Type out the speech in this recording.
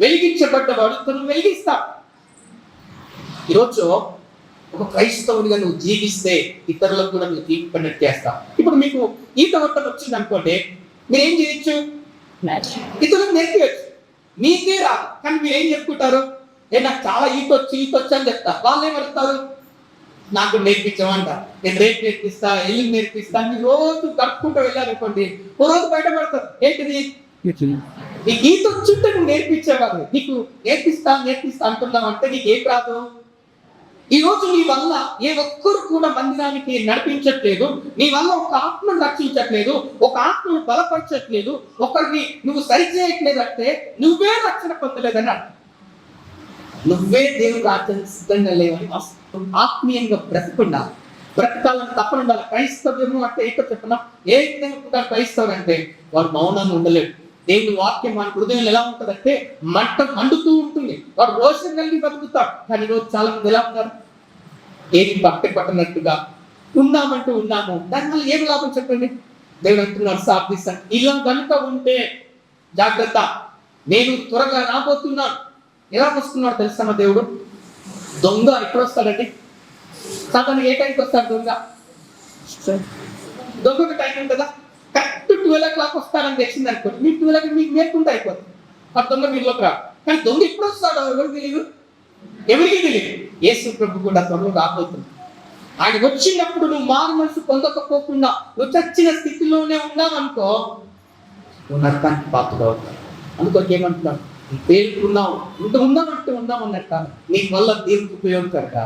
వెలిగించబడ్డవాడు తను వెలిగిస్తా. ఈరోజు ఒక క్రైస్తవునిగా నువ్వు జీవిస్తే ఇతరులకు కూడా నువ్వు దీపం చేస్తావు. ఇప్పుడు మీకు ఈత కొట్టడం వచ్చింది అనుకోండి, మీరు ఏం చేయొచ్చు? ఇతరులకు నేర్పించచ్చు. మీకే రాదు కానీ మీరు ఏం చెప్పుకుంటారు? నాకు చాలా ఈత వచ్చి అని చెప్తా. వాళ్ళు ఏమడుగుతారు? నాకు నేర్పించమంట, నేను రేపు నేర్పిస్తా, ఎల్లు నేర్పిస్తా. మీరు రోజు కట్టుకుంటూ వెళ్ళారనుకోండి, ఓ రోజు బయటపడతారు. ఏంటిది? నీకు ఈత వచ్చుంటే నువ్వు నేర్పించేవాడు. నీకు నేర్పిస్తా అంటున్నావు అంటే నీకు ఏం రాదు. ఈ రోజు నీ వల్ల ఏ ఒక్కరు కూడా మందిరానికి నడిపించట్లేదు, నీ వల్ల ఒక ఆత్మను రక్షించట్లేదు, ఒక ఆత్మను బలపరచట్లేదు, ఒకరిని నువ్వు సరిచేయట్లేదు అంటే నువ్వే రక్షణ పొందలేదని అర్థం. నువ్వే దేవుడు రాజ్యం సిద్ధంగా లేవని. ఆత్మీయంగా బ్రతకాలని తప్పని ఉండాలి. క్రైస్తవ్యము అంటే ఏక చెప్పిన ఏ విధంగా క్రైస్తవుడు అంటే వాడు మౌనాన్ని ఉండలేడు. దేవుని వాక్యం మన హృదయం ఎలా ఉంటుందంటే మండుతూ ఉంటుంది. వాడు రోషం కలిగి బతుకుతాడు. కానీ ఈరోజు చాలా మంది ఎలా ఉన్నారు? ఏది పట్టనట్టుగా ఉన్నాము. దానివల్ల ఏం లాభం చెప్పండి? దేవుడు అంటున్నాడు, సాధిస్తాను. ఇలా కనుక ఉంటే జాగ్రత్త, నేను త్వరగా రాబోతున్నాను. ఎలా వస్తున్నాడు తెలుసా దేవుడు? దొంగ ఎప్పుడు వస్తాడండి? సాధారణ ఏ టైంకి వస్తాడు దొంగ? దొంగకు టైం ఉంటుందా? కరెక్ట్ 12 o'clock వస్తాడని తెలిసింది అనుకోండి, మీకు 12 మీకు నేర్పుంటే అయిపోతుంది. ఆ దొంగ మీలోకి రా. కానీ దొంగ ఎప్పుడు వస్తాడో ఎవరికి తెలియదు. యేసు ప్రభు కూడా త్వరలో రాబోతుంది. ఆయన వచ్చినప్పుడు నువ్వు మారు మనసు పొందకపోకుండా నువ్వు చచ్చిన స్థితిలోనే ఉన్నావనుకో, నువ్వు నరకానికి పాత్రలు అవుతావు. అందుకోసం ఏమంటున్నావు? పేరుకున్నావు, ఉందామంటే ఉందామన్నట్టు నీ వల్ల దేవుడికి ఉపయోగకరంగా